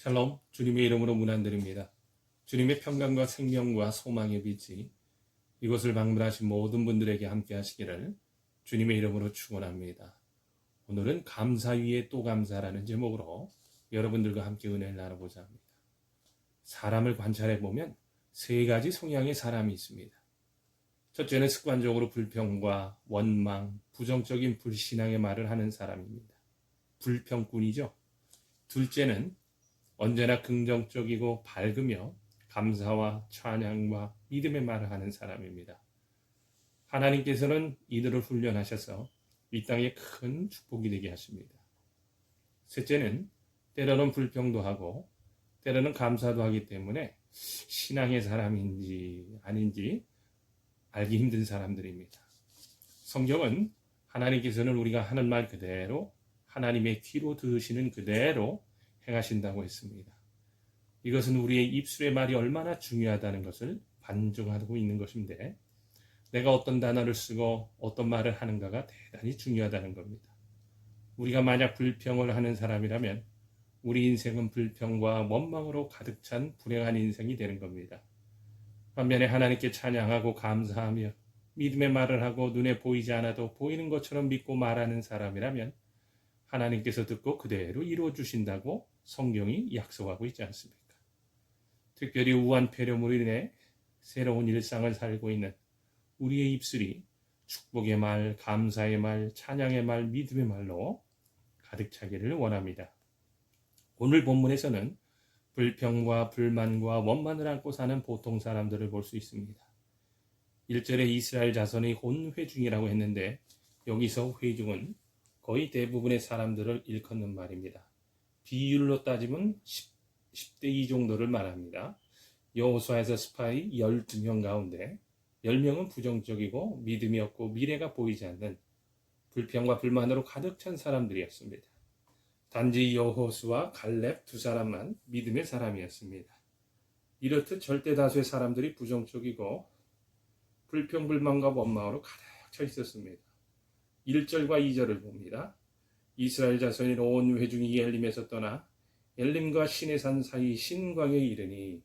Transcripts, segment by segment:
샬롬, 주님의 이름으로 문안드립니다. 주님의 평강과 생명과 소망의 빛이 이곳을 방문하신 모든 분들에게 함께 하시기를 주님의 이름으로 축원합니다. 오늘은 감사 위에 또 감사라는 제목으로 여러분들과 함께 은혜를 나눠보자 합니다. 사람을 관찰해 보면 세 가지 성향의 사람이 있습니다. 첫째는 습관적으로 불평과 원망, 부정적인 불신앙의 말을 하는 사람입니다. 불평꾼이죠. 둘째는 언제나 긍정적이고 밝으며 감사와 찬양과 믿음의 말을 하는 사람입니다. 하나님께서는 이들을 훈련하셔서 이 땅에 큰 축복이 되게 하십니다. 셋째는 때로는 불평도 하고 때로는 감사도 하기 때문에 신앙의 사람인지 아닌지 알기 힘든 사람들입니다. 성경은 하나님께서는 우리가 하는 말 그대로 하나님의 귀로 들으시는 그대로 행하신다고 했습니다. 이것은 우리의 입술의 말이 얼마나 중요하다는 것을 반증하고 있는 것인데 내가 어떤 단어를 쓰고 어떤 말을 하는가가 대단히 중요하다는 겁니다. 우리가 만약 불평을 하는 사람이라면 우리 인생은 불평과 원망으로 가득 찬 불행한 인생이 되는 겁니다. 반면에 하나님께 찬양하고 감사하며 믿음의 말을 하고 눈에 보이지 않아도 보이는 것처럼 믿고 말하는 사람이라면 하나님께서 듣고 그대로 이루어 주신다고 성경이 약속하고 있지 않습니까? 특별히 우한 폐렴으로 인해 새로운 일상을 살고 있는 우리의 입술이 축복의 말, 감사의 말, 찬양의 말, 믿음의 말로 가득 차기를 원합니다. 오늘 본문에서는 불평과 불만과 원만을 안고 사는 보통 사람들을 볼 수 있습니다. 1절에 이스라엘 자손이 혼회중이라고 했는데 여기서 회중은 거의 대부분의 사람들을 일컫는 말입니다. 비율로 따지면 10대 2 정도를 말합니다. 여호수아에서 스파이 12명 가운데 10명은 부정적이고 믿음이 없고 미래가 보이지 않는 불평과 불만으로 가득 찬 사람들이었습니다. 단지 여호수아, 갈렙 두 사람만 믿음의 사람이었습니다. 이렇듯 절대 다수의 사람들이 부정적이고 불평, 불만과 원망으로 가득 차 있었습니다. 1절과 2절을 봅니다. 이스라엘 자손이 온 회중이 엘림에서 떠나 엘림과 시내산 사이 신광에 이르니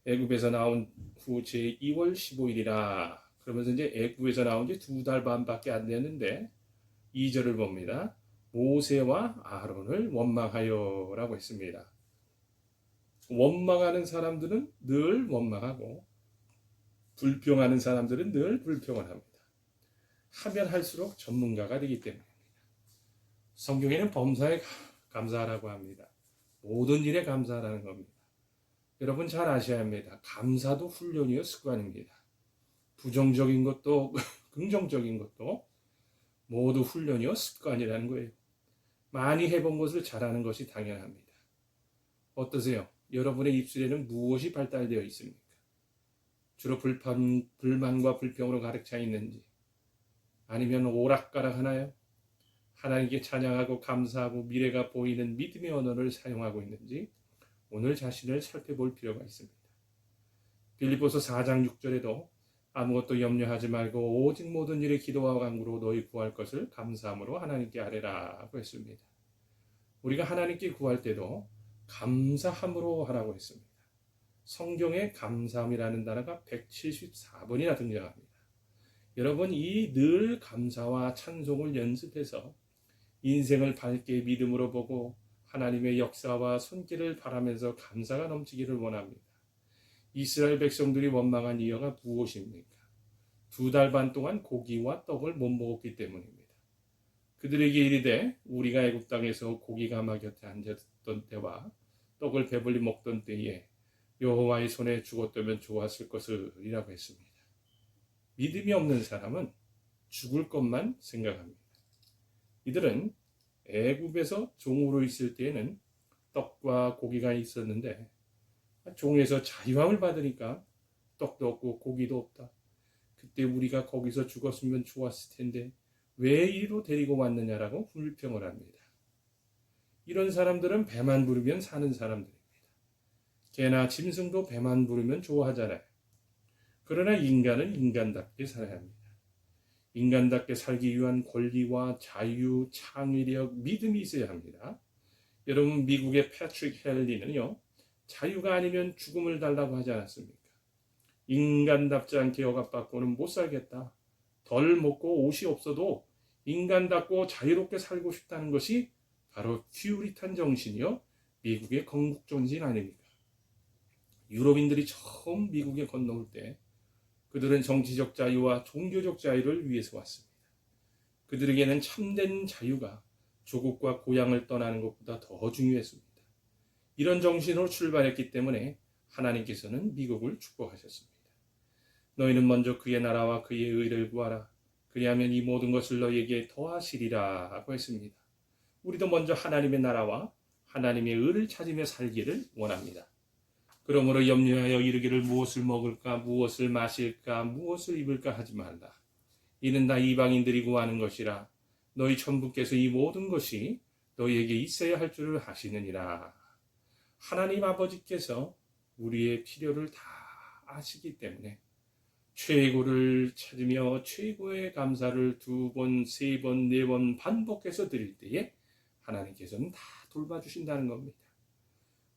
애굽에서 나온 후 제2월 15일이라 그러면서 이제 애굽에서 나온 지 2달 반밖에 안 됐는데 2절을 봅니다. 모세와 아론을 원망하여 라고 했습니다. 원망하는 사람들은 늘 원망하고 불평하는 사람들은 늘 불평을 합니다. 하면 할수록 전문가가 되기 때문입니다. 성경에는 범사에 감사하라고 합니다. 모든 일에 감사하라는 겁니다. 여러분 잘 아셔야 합니다. 감사도 훈련이요 습관입니다. 부정적인 것도 긍정적인 것도 모두 훈련이요 습관이라는 거예요. 많이 해본 것을 잘하는 것이 당연합니다. 어떠세요? 여러분의 입술에는 무엇이 발달되어 있습니까? 주로 불만과 불평으로 가득 차 있는지 아니면 오락가락 하나요? 하나님께 찬양하고 감사하고 미래가 보이는 믿음의 언어를 사용하고 있는지 오늘 자신을 살펴볼 필요가 있습니다. 빌립보서 4장 6절에도 아무것도 염려하지 말고 오직 모든 일에 기도와 간구로 너희 구할 것을 감사함으로 하나님께 아뢰라고 했습니다. 우리가 하나님께 구할 때도 감사함으로 하라고 했습니다. 성경에 감사함이라는 단어가 174번이나 등장합니다. 여러분 이 늘 감사와 찬송을 연습해서 인생을 밝게 믿음으로 보고 하나님의 역사와 손길을 바라면서 감사가 넘치기를 원합니다. 이스라엘 백성들이 원망한 이유가 무엇입니까? 2달 반 동안 고기와 떡을 못 먹었기 때문입니다. 그들에게 이르되 우리가 애굽 땅에서 고기 가마 곁에 앉았던 때와 떡을 배불리 먹던 때에 여호와의 손에 죽었다면 좋았을 것을이라고 했습니다. 믿음이 없는 사람은 죽을 것만 생각합니다. 이들은 애굽에서 종으로 있을 때에는 떡과 고기가 있었는데 종에서 자유함을 받으니까 떡도 없고 고기도 없다. 그때 우리가 거기서 죽었으면 좋았을 텐데 왜 이리로 데리고 왔느냐라고 불평을 합니다. 이런 사람들은 배만 부르면 사는 사람들입니다. 개나 짐승도 배만 부르면 좋아하잖아요. 그러나 인간은 인간답게 살아야 합니다. 인간답게 살기 위한 권리와 자유, 창의력, 믿음이 있어야 합니다. 여러분, 미국의 패트릭 헨리는요, 자유가 아니면 죽음을 달라고 하지 않았습니까? 인간답지 않게 억압받고는 못 살겠다. 덜 먹고 옷이 없어도 인간답고 자유롭게 살고 싶다는 것이 바로 퓨리탄 정신이요, 미국의 건국 정신 아닙니까? 유럽인들이 처음 미국에 건너올 때 그들은 정치적 자유와 종교적 자유를 위해서 왔습니다. 그들에게는 참된 자유가 조국과 고향을 떠나는 것보다 더 중요했습니다. 이런 정신으로 출발했기 때문에 하나님께서는 미국을 축복하셨습니다. 너희는 먼저 그의 나라와 그의 의를 구하라. 그리하면 이 모든 것을 너희에게 더하시리라 하고 했습니다. 우리도 먼저 하나님의 나라와 하나님의 의를 찾으며 살기를 원합니다. 그러므로 염려하여 이르기를 무엇을 먹을까, 무엇을 마실까, 무엇을 입을까 하지 말라. 이는 다 이방인들이 구하는 것이라. 너희 천부께서 이 모든 것이 너희에게 있어야 할 줄을 아시느니라. 하나님 아버지께서 우리의 필요를 다 아시기 때문에 최고를 찾으며 최고의 감사를 2번, 3번, 4번 반복해서 드릴 때에 하나님께서는 다 돌봐주신다는 겁니다.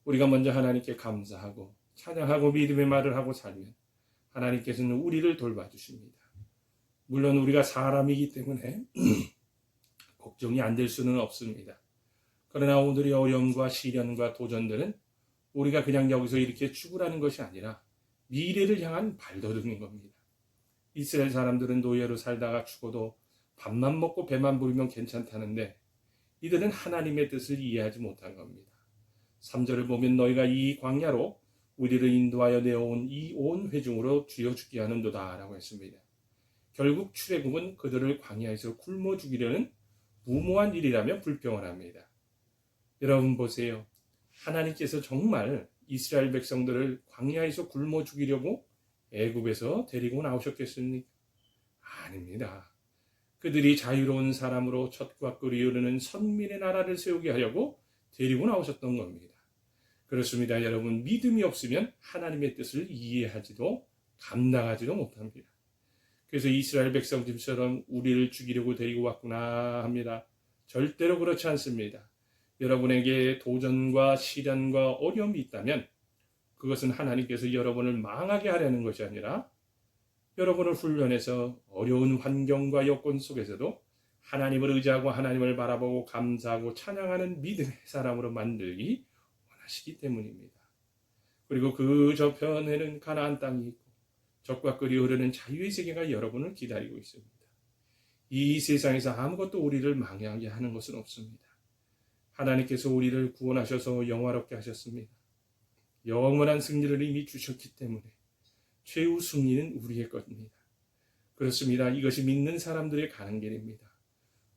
우리가 먼저 하나님께 감사하고 찬양하고 믿음의 말을 하고 살면 하나님께서는 우리를 돌봐주십니다. 물론 우리가 사람이기 때문에 걱정이 안 될 수는 없습니다. 그러나 오늘의 어려움과 시련과 도전들은 우리가 그냥 여기서 이렇게 죽으라는 것이 아니라 미래를 향한 발돋움인 겁니다. 이스라엘 사람들은 노예로 살다가 죽어도 밥만 먹고 배만 부르면 괜찮다는데 이들은 하나님의 뜻을 이해하지 못한 겁니다. 3절을 보면 너희가 이 광야로 우리를 인도하여 내어온 이 온 회중으로 죽여 죽게 하는도다 라고 했습니다. 결국 출애굽은 그들을 광야에서 굶어 죽이려는 무모한 일이라며 불평을 합니다. 여러분 보세요. 하나님께서 정말 이스라엘 백성들을 광야에서 굶어 죽이려고 애굽에서 데리고 나오셨겠습니까? 아닙니다. 그들이 자유로운 사람으로 젖과 꿀이 흐르는 선민의 나라를 세우게 하려고 데리고 나오셨던 겁니다. 그렇습니다. 여러분, 믿음이 없으면 하나님의 뜻을 이해하지도 감당하지도 못합니다. 그래서 이스라엘 백성들처럼 우리를 죽이려고 데리고 왔구나 합니다. 절대로 그렇지 않습니다. 여러분에게 도전과 시련과 어려움이 있다면 그것은 하나님께서 여러분을 망하게 하려는 것이 아니라 여러분을 훈련해서 어려운 환경과 여건 속에서도 하나님을 의지하고 하나님을 바라보고 감사하고 찬양하는 믿음의 사람으로 만들기 원하시기 때문입니다. 그리고 그 저편에는 가나안 땅이 있고 젖과 꿀이 흐르는 자유의 세계가 여러분을 기다리고 있습니다. 이 세상에서 아무것도 우리를 망하게 하는 것은 없습니다. 하나님께서 우리를 구원하셔서 영화롭게 하셨습니다. 영원한 승리를 이미 주셨기 때문에 최후 승리는 우리의 것입니다. 그렇습니다. 이것이 믿는 사람들의 가는 길입니다.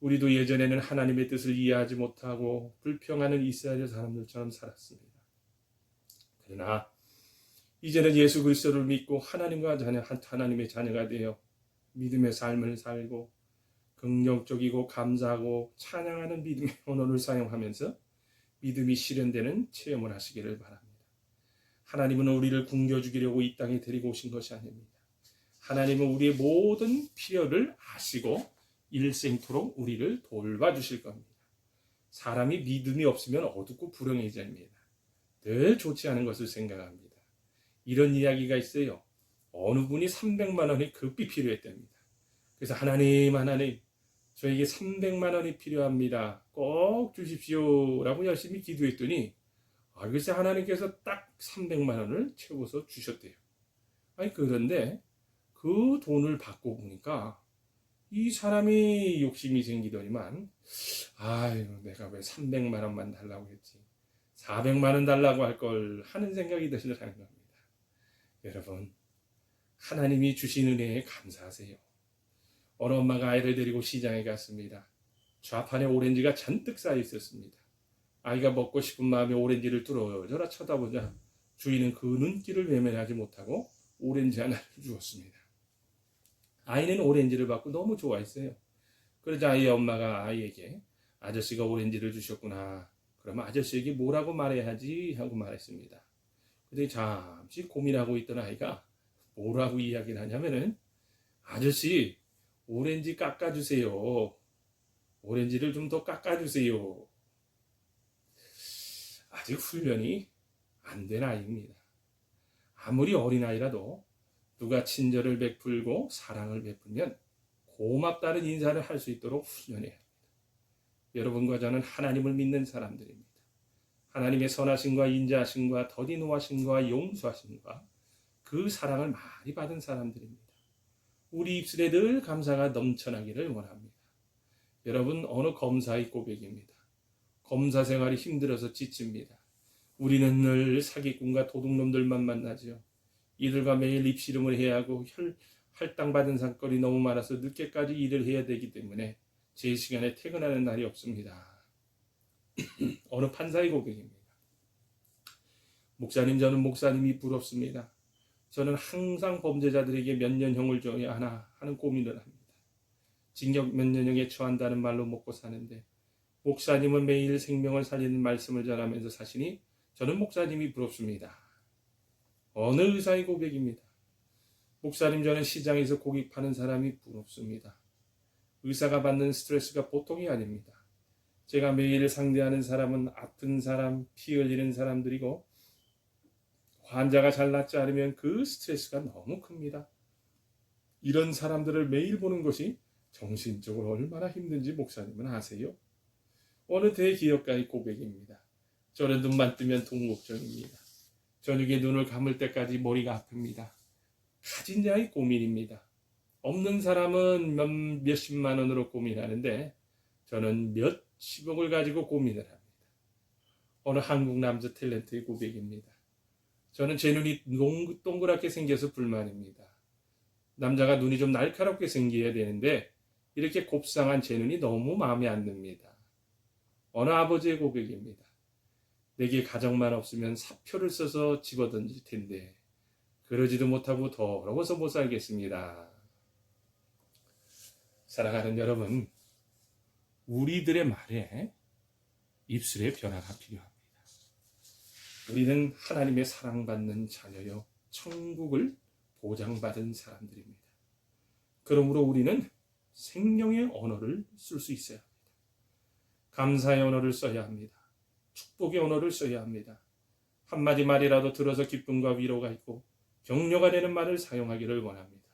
우리도 예전에는 하나님의 뜻을 이해하지 못하고 불평하는 이스라엘 사람들처럼 살았습니다. 그러나 이제는 예수 그리스도를 믿고 하나님의 자녀가 되어 믿음의 삶을 살고 긍정적이고 감사하고 찬양하는 믿음의 언어를 사용하면서 믿음이 실현되는 체험을 하시기를 바랍니다. 하나님은 우리를 굶겨주기려고 이 땅에 데리고 오신 것이 아닙니다. 하나님은 우리의 모든 필요를 아시고 일생토록 우리를 돌봐주실 겁니다. 사람이 믿음이 없으면 어둡고 불행해집니다. 늘 좋지 않은 것을 생각합니다. 이런 이야기가 있어요. 어느 분이 300만 원이 급히 필요했답니다. 그래서 하나님 저에게 300만 원이 필요합니다. 꼭 주십시오 라고 열심히 기도했더니 글쎄 하나님께서 딱 300만 원을 채워서 주셨대요. 그런데 그 돈을 받고 보니까 이 사람이 욕심이 생기더니만 내가 왜 300만 원만 달라고 했지 400만 원 달라고 할 걸 하는 생각이 드시더라는 겁니다. 여러분, 하나님이 주신 은혜에 감사하세요. 어느 엄마가 아이를 데리고 시장에 갔습니다. 좌판에 오렌지가 잔뜩 쌓여 있었습니다. 아이가 먹고 싶은 마음에 오렌지를 뚫어져라 쳐다보자 주인은 그 눈길을 외면하지 못하고 오렌지 하나를 주었습니다. 아이는 오렌지를 받고 너무 좋아했어요. 그러자 아이의 엄마가 아이에게 아저씨가 오렌지를 주셨구나. 그러면 아저씨에게 뭐라고 말해야지 하고 말했습니다. 근데 잠시 고민하고 있던 아이가 뭐라고 이야기를 하냐면은 아저씨 오렌지 깎아주세요. 오렌지를 좀 더 깎아주세요. 아직 훈련이 안 된 아이입니다. 아무리 어린아이라도 누가 친절을 베풀고 사랑을 베풀면 고맙다는 인사를 할 수 있도록 훈련해야 합니다. 여러분과 저는 하나님을 믿는 사람들입니다. 하나님의 선하심과 인자하심과 더디 노하심과 용서하심과 그 사랑을 많이 받은 사람들입니다. 우리 입술에 늘 감사가 넘쳐나기를 원합니다. 여러분, 어느 검사의 고백입니다. 검사 생활이 힘들어서 지칩니다. 우리는 늘 사기꾼과 도둑놈들만 만나죠. 이들과 매일 입씨름을 해야 하고 할당받은 사건이 너무 많아서 늦게까지 일을 해야 되기 때문에 제 시간에 퇴근하는 날이 없습니다. 어느 판사의 고백입니다. 목사님, 저는 목사님이 부럽습니다. 저는 항상 범죄자들에게 몇 년형을 줘야 하나 하는 고민을 합니다. 징역 몇 년형에 처한다는 말로 먹고 사는데 목사님은 매일 생명을 살리는 말씀을 전하면서 사시니 저는 목사님이 부럽습니다. 어느 의사의 고백입니다. 목사님, 저는 시장에서 고기 파는 사람이 부럽습니다. 의사가 받는 스트레스가 보통이 아닙니다. 제가 매일 상대하는 사람은 아픈 사람, 피 흘리는 사람들이고 환자가 잘 낫지 않으면 그 스트레스가 너무 큽니다. 이런 사람들을 매일 보는 것이 정신적으로 얼마나 힘든지 목사님은 아세요? 어느 대기업가의 고백입니다. 저는 눈만 뜨면 돈 걱정입니다. 저녁에 눈을 감을 때까지 머리가 아픕니다. 가진 자의 고민입니다. 없는 사람은 몇십만 원으로 고민하는데 저는 몇십억을 가지고 고민을 합니다. 어느 한국 남자 탤런트의 고백입니다. 저는 제 눈이 동그랗게 생겨서 불만입니다. 남자가 눈이 좀 날카롭게 생겨야 되는데 이렇게 곱상한 제 눈이 너무 마음에 안 듭니다. 어느 아버지의 고백입니다. 내게 가정만 없으면 사표를 써서 집어던질 텐데 그러지도 못하고 더러워서 못 살겠습니다. 사랑하는 여러분, 우리들의 말에 입술의 변화가 필요합니다. 우리는 하나님의 사랑받는 자녀여 천국을 보장받은 사람들입니다. 그러므로 우리는 생명의 언어를 쓸 수 있어야 합니다. 감사의 언어를 써야 합니다. 축복의 언어를 써야 합니다. 한마디 말이라도 들어서 기쁨과 위로가 있고 격려가 되는 말을 사용하기를 원합니다.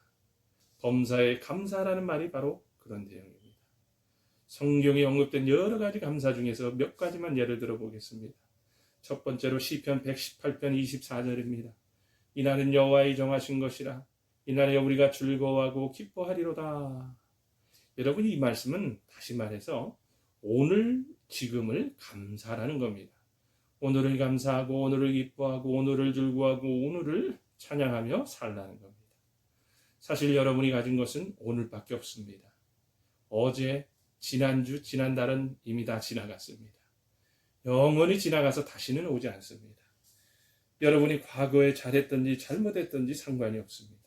범사에 감사라는 말이 바로 그런 내용입니다. 성경에 언급된 여러 가지 감사 중에서 몇 가지만 예를 들어 보겠습니다. 첫 번째로 시편 118편 24절입니다. 이날은 여호와의 정하신 것이라 이날에 우리가 즐거워하고 기뻐하리로다. 여러분, 이 말씀은 다시 말해서 오늘 지금을 감사라는 겁니다. 오늘을 감사하고 오늘을 기뻐하고 오늘을 즐거워하고 오늘을 찬양하며 살라는 겁니다. 사실 여러분이 가진 것은 오늘밖에 없습니다. 어제, 지난주, 지난달은 이미 다 지나갔습니다. 영원히 지나가서 다시는 오지 않습니다. 여러분이 과거에 잘했든지 잘못했든지 상관이 없습니다.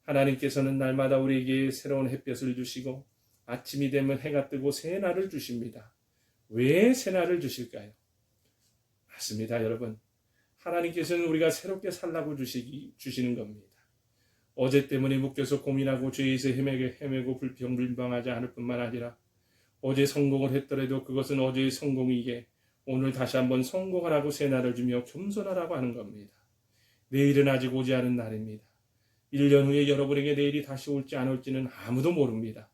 하나님께서는 날마다 우리에게 새로운 햇볕을 주시고 아침이 되면 해가 뜨고 새날을 주십니다. 왜 새날을 주실까요? 맞습니다, 여러분. 하나님께서는 우리가 새롭게 살라고 주시는 겁니다. 어제 때문에 묶여서 고민하고 죄에서 헤매고 불평불만하지 않을 뿐만 아니라 어제 성공을 했더라도 그것은 어제의 성공이기에 오늘 다시 한번 성공하라고 새날을 주며 겸손하라고 하는 겁니다. 내일은 아직 오지 않은 날입니다. 1년 후에 여러분에게 내일이 다시 올지 안 올지는 아무도 모릅니다.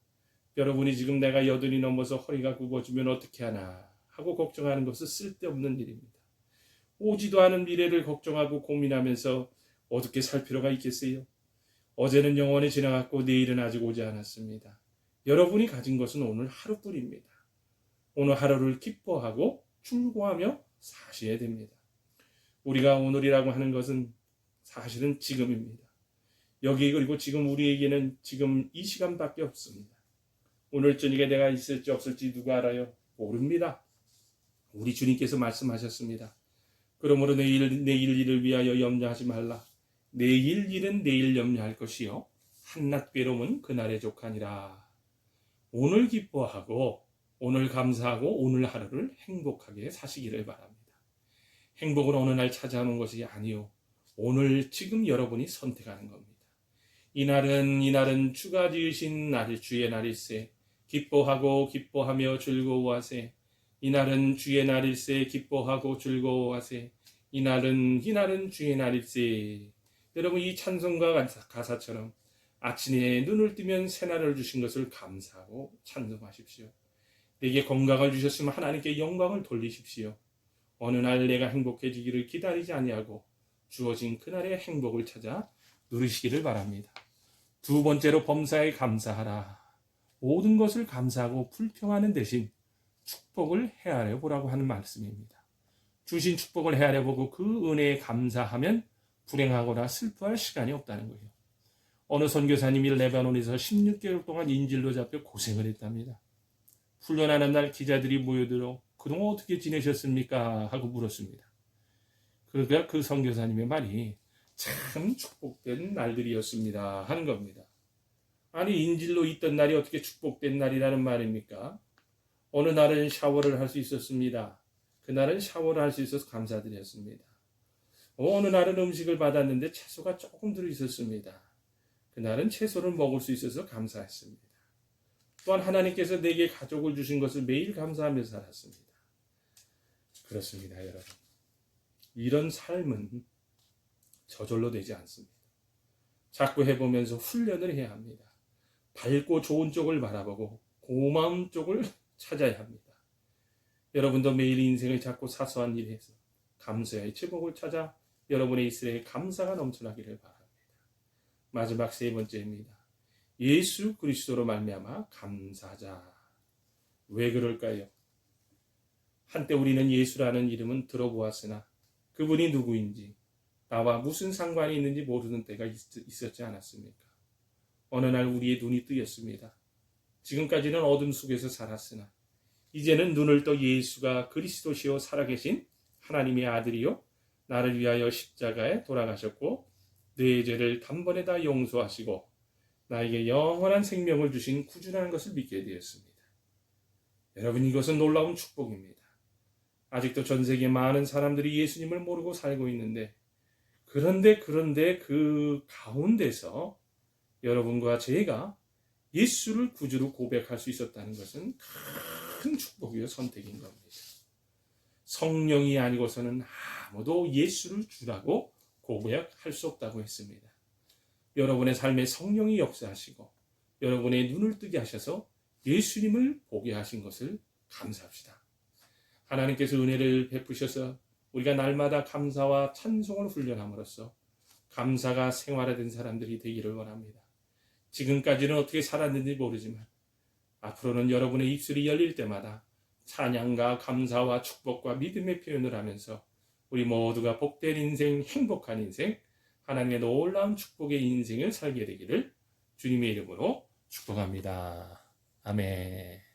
여러분이 지금 내가 80이 넘어서 허리가 굽어지면 어떻게 하나 하고 걱정하는 것은 쓸데없는 일입니다. 오지도 않은 미래를 걱정하고 고민하면서 어떻게 살 필요가 있겠어요? 어제는 영원히 지나갔고 내일은 아직 오지 않았습니다. 여러분이 가진 것은 오늘 하루뿐입니다. 오늘 하루를 기뻐하고 충고하며 사셔야 됩니다. 우리가 오늘이라고 하는 것은 사실은 지금입니다. 여기 그리고 지금 우리에게는 지금 이 시간밖에 없습니다. 오늘 저녁에 내가 있을지 없을지 누가 알아요? 모릅니다. 우리 주님께서 말씀하셨습니다. 그러므로 내일 일을 위하여 염려하지 말라. 내일 일은 내일 염려할 것이요 한낱 괴로움은 그날의 족하니라. 오늘 기뻐하고 오늘 감사하고 오늘 하루를 행복하게 사시기를 바랍니다. 행복은 어느 날 찾아오는 것이 아니요 오늘 지금 여러분이 선택하는 겁니다. 이날은 주가 지으신 날 주의 날일세 기뻐하고 기뻐하며 즐거워하세. 이날은 주의 날일세 기뻐하고 즐거워하세. 이날은 주의 날일세. 여러분, 이 찬송가 가사처럼 아침에 눈을 뜨면 새날을 주신 것을 감사하고 찬송하십시오. 내게 건강을 주셨으면 하나님께 영광을 돌리십시오. 어느 날 내가 행복해지기를 기다리지 아니하고 주어진 그날의 행복을 찾아 누리시기를 바랍니다. 두 번째로 범사에 감사하라. 모든 것을 감사하고 불평하는 대신 축복을 헤아려 보라고 하는 말씀입니다. 주신 축복을 헤아려 보고 그 은혜에 감사하면 불행하거나 슬퍼할 시간이 없다는 거예요. 어느 선교사님이 레바논에서 16개월 동안 인질로 잡혀 고생을 했답니다. 훈련하는 날 기자들이 모여들어 그동안 어떻게 지내셨습니까? 하고 물었습니다. 그러니까 그 선교사님의 말이 참 축복된 날들이었습니다 하는 겁니다. 아니, 인질로 있던 날이 어떻게 축복된 날이라는 말입니까? 어느 날은 샤워를 할 수 있었습니다. 그날은 샤워를 할 수 있어서 감사드렸습니다. 어느 날은 음식을 받았는데 채소가 조금 들어있었습니다. 그날은 채소를 먹을 수 있어서 감사했습니다. 또한 하나님께서 내게 가족을 주신 것을 매일 감사하며 살았습니다. 그렇습니다, 여러분. 이런 삶은 저절로 되지 않습니다. 자꾸 해보면서 훈련을 해야 합니다. 밝고 좋은 쪽을 바라보고 고마운 쪽을 찾아야 합니다. 여러분도 매일 인생을 자꾸 사소한 일에서 감사의 제목을 찾아 여러분의 이슬에 감사가 넘쳐나기를 바랍니다. 마지막 세 번째입니다. 예수 그리스도로 말미암아 감사하자. 왜 그럴까요? 한때 우리는 예수라는 이름은 들어보았으나 그분이 누구인지 나와 무슨 상관이 있는지 모르는 때가 있었지 않았습니까? 어느 날 우리의 눈이 뜨였습니다. 지금까지는 어둠 속에서 살았으나 이제는 눈을 떠 예수가 그리스도시요 살아계신 하나님의 아들이요 나를 위하여 십자가에 돌아가셨고 내 죄를 단번에 다 용서하시고 나에게 영원한 생명을 주신 구주라는 것을 믿게 되었습니다. 여러분, 이것은 놀라운 축복입니다. 아직도 전 세계 많은 사람들이 예수님을 모르고 살고 있는데 그런데 그 가운데서 여러분과 제가 예수를 구주로 고백할 수 있었다는 것은 큰 축복이요 선택인 겁니다. 성령이 아니고서는 아무도 예수를 주라고 고백할 수 없다고 했습니다. 여러분의 삶에 성령이 역사하시고 여러분의 눈을 뜨게 하셔서 예수님을 보게 하신 것을 감사합시다. 하나님께서 은혜를 베푸셔서 우리가 날마다 감사와 찬송을 훈련함으로써 감사가 생활화된 사람들이 되기를 원합니다. 지금까지는 어떻게 살았는지 모르지만 앞으로는 여러분의 입술이 열릴 때마다 찬양과 감사와 축복과 믿음의 표현을 하면서 우리 모두가 복된 인생, 행복한 인생, 하나님의 놀라운 축복의 인생을 살게 되기를 주님의 이름으로 축복합니다. 아멘.